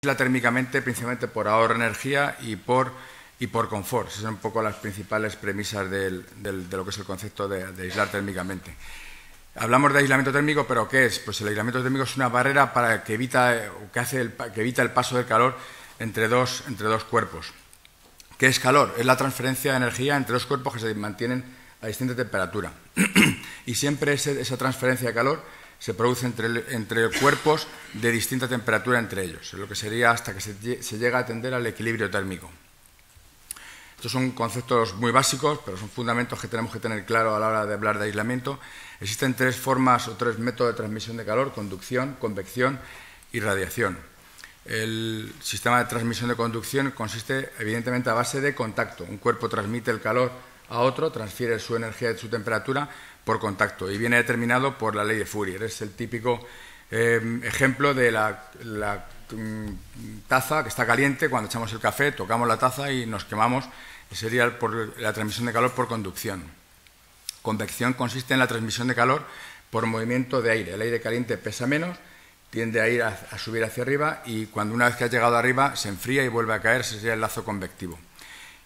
aísla térmicamente principalmente por ahorro de energía y por confort. Esas son un poco las principales premisas de lo que es el concepto de aislar térmicamente. Hablamos de aislamiento térmico, pero ¿qué es? Pues el aislamiento térmico es una barrera que evita el paso del calor entre dos cuerpos. ¿Qué es calor? Es la transferencia de energía entre dos cuerpos que se mantienen a distinta temperatura. Y siempre esa transferencia de calor se produce entre cuerpos de distinta temperatura entre ellos, lo que sería hasta que se llega a atender al equilibrio térmico. Estos son conceptos muy básicos, pero son fundamentos que tenemos que tener claro a la hora de hablar de aislamiento. Existen tres formas o tres métodos de transmisión de calor: conducción, convección y radiación. El sistema de transmisión de conducción consiste evidentemente a base de contacto. Un cuerpo transmite el calor a otro, transfiere su energía y su temperatura por contacto y viene determinado por la ley de Fourier. Es el típico ejemplo de la taza que está caliente. Cuando echamos el café, tocamos la taza y nos quemamos. Sería por la transmisión de calor por conducción. Convección consiste en la transmisión de calor por movimiento de aire. El aire caliente pesa menos, tiende a ir a subir hacia arriba y cuando una vez que ha llegado arriba se enfría y vuelve a caer. Ese sería el lazo convectivo.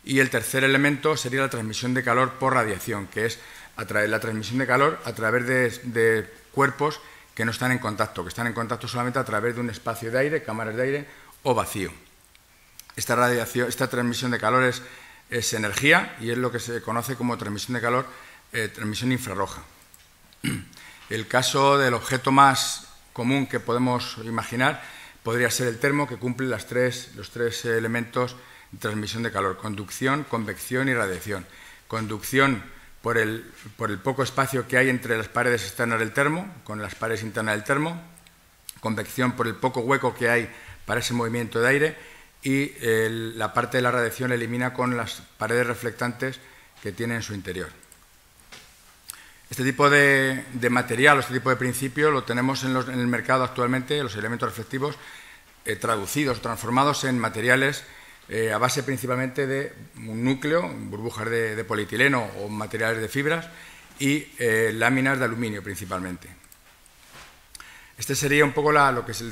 Y el tercer elemento sería la transmisión de calor por radiación, que es la transmisión de calor a través de cuerpos que no están en contacto, que están en contacto solamente a través de un espacio de aire, cámaras de aire o vacío. Esta transmisión de calor es energía y es lo que se conoce como transmisión de calor, transmisión infrarroja. El caso del objeto más común que podemos imaginar podría ser el termo, que cumple los tres elementos de transmisión de calor: conducción, convección y radiación. Conducción por el poco espacio que hay entre las paredes externas del termo con las paredes internas del termo. Convección por el poco hueco que hay para ese movimiento de aire. Y la parte de la radiación elimina con las paredes reflectantes que tiene en su interior. Este tipo de material, este tipo de principio lo tenemos en el mercado actualmente, los elementos reflectivos traducidos, transformados en materiales a base principalmente de un núcleo, burbujas de polietileno o materiales de fibras y láminas de aluminio principalmente. Este sería un poco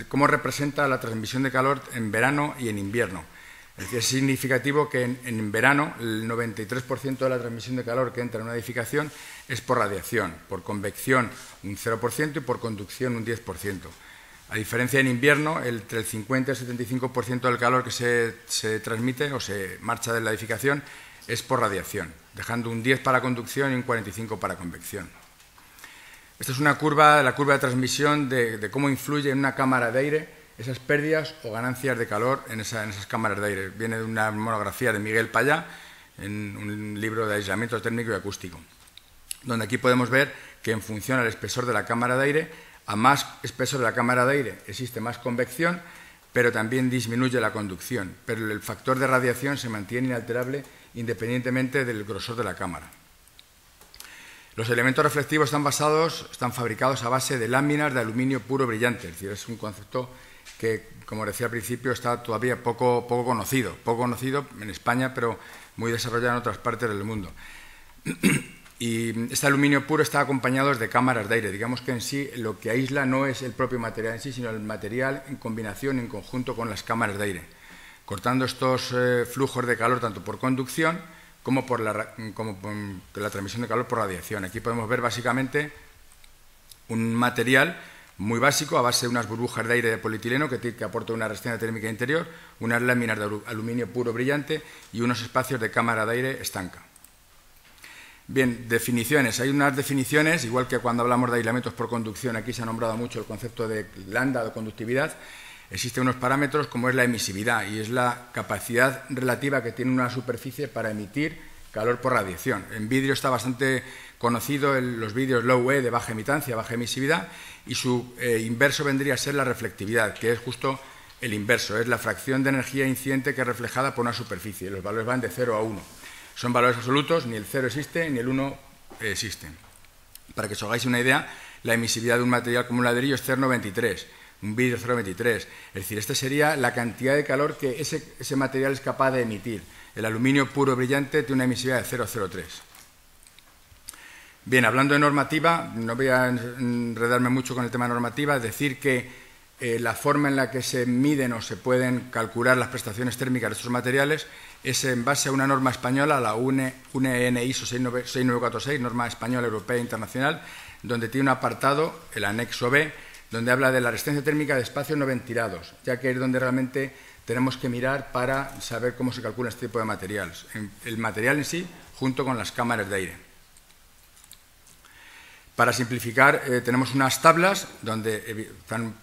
cómo representa la transmisión de calor en verano y en invierno. Es significativo que en verano el 93% de la transmisión de calor que entra en una edificación es por radiación, por convección un 0% y por conducción un 10%. A diferencia en invierno, entre el 50 y el 75% del calor que se transmite o se marcha de la edificación es por radiación, dejando un 10 para conducción y un 45 para convección. Esta es la curva de transmisión de cómo influye en una cámara de aire esas pérdidas o ganancias de calor en esas cámaras de aire. Viene de una monografía de Miguel Payá, en un libro de aislamiento térmico y acústico, donde aquí podemos ver que en función al espesor de la cámara de aire, a más espesor de la cámara de aire existe más convección, pero también disminuye la conducción. Pero el factor de radiación se mantiene inalterable independientemente del grosor de la cámara. Los elementos reflectivos están fabricados a base de láminas de aluminio puro brillante. Es decir, es un concepto que, como decía al principio, está todavía poco conocido en España, pero muy desarrollado en otras partes del mundo. Y este aluminio puro está acompañado de cámaras de aire. Digamos que en sí lo que aísla no es el propio material en sí, sino el material en combinación, en conjunto con las cámaras de aire, cortando estos flujos de calor tanto por conducción como por la transmisión de calor por radiación. Aquí podemos ver básicamente un material muy básico a base de unas burbujas de aire de polietileno que aporta una resistencia térmica interior, unas láminas de aluminio puro brillante y unos espacios de cámara de aire estanca. Bien, definiciones. Hay unas definiciones, igual que cuando hablamos de aislamientos por conducción, aquí se ha nombrado mucho el concepto de lambda de conductividad. Existen unos parámetros como es la emisividad y es la capacidad relativa que tiene una superficie para emitir calor por radiación. En vidrio está bastante conocido los vidrios low E de baja emitancia, baja emisividad, y su inverso vendría a ser la reflectividad, que es justo el inverso, es la fracción de energía incidente que es reflejada por una superficie. Los valores van de 0 a 1. Son valores absolutos, ni el 0 existe ni el 1 existe. Para que os hagáis una idea, la emisividad de un material como un ladrillo es 0,93, un vidrio 0,23. Es decir, esta sería la cantidad de calor que ese material es capaz de emitir. El aluminio puro brillante tiene una emisividad de 0,03. Bien, hablando de normativa, no voy a enredarme mucho con el tema de normativa, es decir que la forma en la que se miden o se pueden calcular las prestaciones térmicas de estos materiales es en base a una norma española, la UNE ISO 6946, norma española, europea e internacional, donde tiene un apartado, el anexo B, donde habla de la resistencia térmica de espacios no ventilados, ya que es donde realmente tenemos que mirar para saber cómo se calcula este tipo de materiales. El material en sí, junto con las cámaras de aire. Para simplificar, tenemos unas tablas donde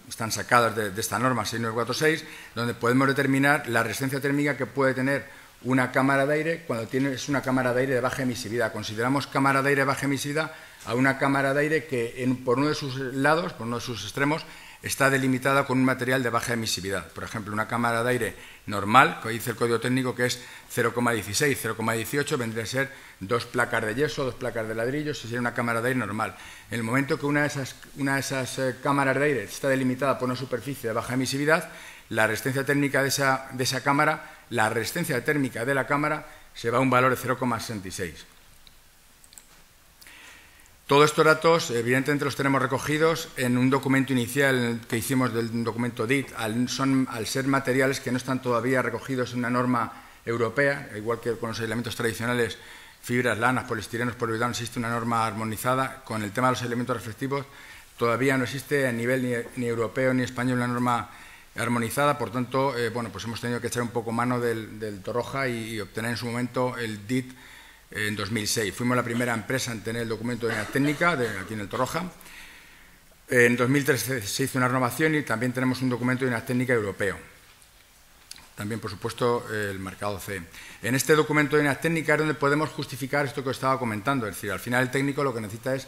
están sacadas de esta norma 6946, donde podemos determinar la resistencia térmica que puede tener una cámara de aire cuando es una cámara de aire de baja emisividad. Consideramos cámara de aire de baja emisividad a una cámara de aire que por uno de sus lados, por uno de sus extremos, está delimitada con un material de baja emisividad. Por ejemplo, una cámara de aire normal, que dice el código técnico que es 0,16, 0,18, vendría a ser 2 placas de yeso, 2 placas de ladrillo, si sería una cámara de aire normal. En el momento que una de esas cámaras de aire está delimitada por una superficie de baja emisividad, la resistencia térmica de esa cámara, la resistencia térmica de la cámara se va a un valor de 0,66. Todos estos datos, evidentemente, los tenemos recogidos en un documento inicial que hicimos del documento DIT, al ser materiales que no están todavía recogidos en una norma europea, igual que con los aislamientos tradicionales, fibras, lanas, poliestirenos, poliuretano, existe una norma armonizada. Con el tema de los aislamientos reflectivos todavía no existe a nivel ni europeo ni español una norma armonizada, por tanto, pues hemos tenido que echar un poco mano del Torroja y obtener en su momento el DIT en 2006. Fuimos la primera empresa en tener el documento de unidad técnica aquí en el Torroja. En 2013 se hizo una renovación y también tenemos un documento de unidad técnica europeo. También, por supuesto, el marcado CE. En este documento de unidad técnica es donde podemos justificar esto que os estaba comentando. Es decir, al final el técnico lo que necesita es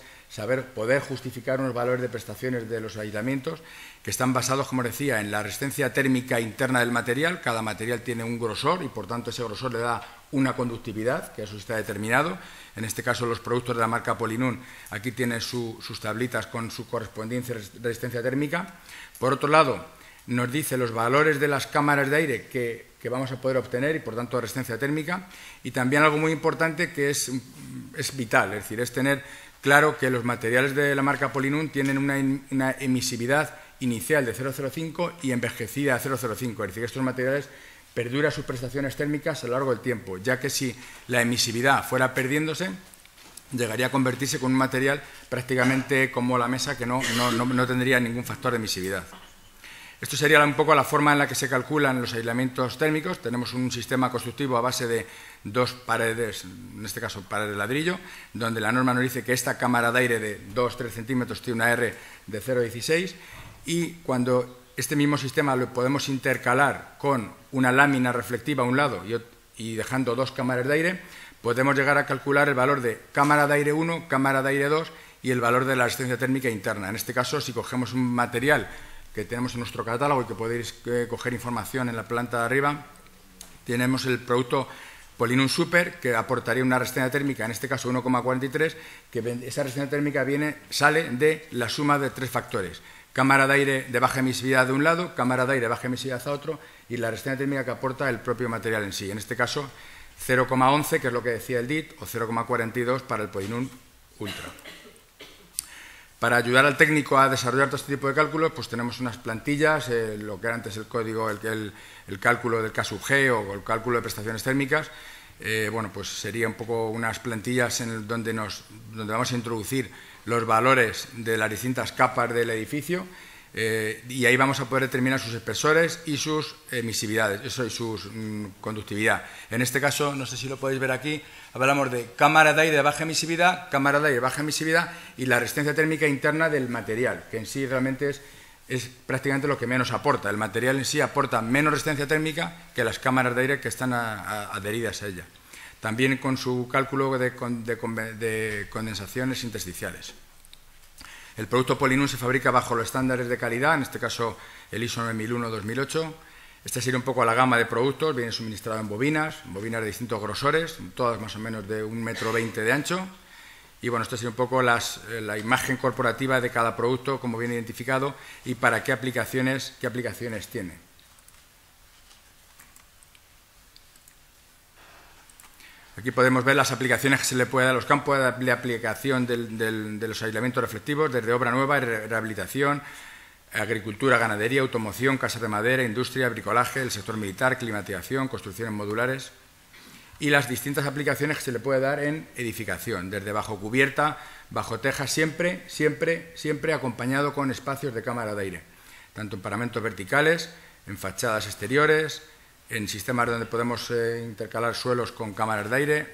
poder justificar unos valores de prestaciones de los aislamientos que están basados, como decía, en la resistencia térmica interna del material. Cada material tiene un grosor y, por tanto, ese grosor le da una conductividad, que eso está determinado. En este caso, los productos de la marca Polinun, aquí tienen sus tablitas con su correspondiente resistencia térmica. Por otro lado, nos dice los valores de las cámaras de aire que vamos a poder obtener y, por tanto, resistencia térmica. Y también algo muy importante que es vital, es decir, es tener claro que los materiales de la marca Polinun tienen una emisividad inicial de 0,05 y envejecida a 0,05. Es decir, estos materiales perduran sus prestaciones térmicas a lo largo del tiempo, ya que si la emisividad fuera perdiéndose, llegaría a convertirse con un material prácticamente como la mesa que no tendría ningún factor de emisividad. Esto sería un poco la forma en la que se calculan los aislamientos térmicos. Tenemos un sistema constructivo a base de 2 paredes, en este caso paredes de ladrillo, donde la norma nos dice que esta cámara de aire de 2-3 centímetros tiene una R de 0,16 y cuando este mismo sistema lo podemos intercalar con una lámina reflectiva a un lado y dejando 2 cámaras de aire, podemos llegar a calcular el valor de cámara de aire 1, cámara de aire 2 y el valor de la resistencia térmica interna. En este caso, si cogemos un material que tenemos en nuestro catálogo y que podéis coger información en la planta de arriba, tenemos el producto Polinun Super, que aportaría una resistencia térmica, en este caso 1,43, que esa resistencia térmica sale de la suma de 3 factores. Cámara de aire de baja emisividad de un lado, cámara de aire de baja emisividad a otro y la resistencia térmica que aporta el propio material en sí. En este caso, 0,11, que es lo que decía el DIT, o 0,42 para el Polinun Ultra. Para ayudar al técnico a desarrollar todo este tipo de cálculos, pues tenemos unas plantillas, lo que era antes el código, el cálculo del K-G o el cálculo de prestaciones térmicas. Pues sería un poco unas plantillas donde vamos a introducir los valores de las distintas capas del edificio y ahí vamos a poder determinar sus espesores y sus emisividades, y su conductividad. En este caso, no sé si lo podéis ver aquí, hablamos de cámara de aire de baja emisividad, cámara de aire de baja emisividad y la resistencia térmica interna del material, que en sí realmente es prácticamente lo que menos aporta. El material en sí aporta menos resistencia térmica que las cámaras de aire que están adheridas a ella. También con su cálculo de condensaciones intersticiales. El producto Polinun se fabrica bajo los estándares de calidad, en este caso el ISO 9001-2008. Esta sería un poco la gama de productos, viene suministrado en bobinas de distintos grosores, todas más o menos de 1,20 m de ancho. Y bueno, esta sería un poco la imagen corporativa de cada producto, como viene identificado y para qué aplicaciones tiene. Aquí podemos ver las aplicaciones que se le puede dar, los campos de aplicación de los aislamientos reflectivos, desde obra nueva, rehabilitación, agricultura, ganadería, automoción, casas de madera, industria, bricolaje, el sector militar, climatización, construcciones modulares y las distintas aplicaciones que se le puede dar en edificación, desde bajo cubierta, bajo teja, siempre acompañado con espacios de cámara de aire, tanto en paramentos verticales, en fachadas exteriores, en sistemas donde podemos intercalar suelos con cámaras de aire,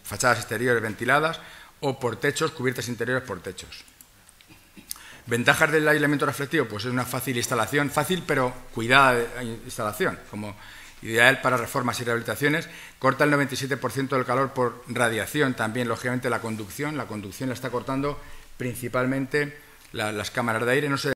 fachadas exteriores ventiladas o por techos, cubiertas interiores por techos. ¿Ventajas del aislamiento reflectivo? Pues es una fácil instalación, fácil pero cuidada instalación, como ideal para reformas y rehabilitaciones. Corta el 97% del calor por radiación, también lógicamente la conducción la está cortando principalmente las cámaras de aire. No se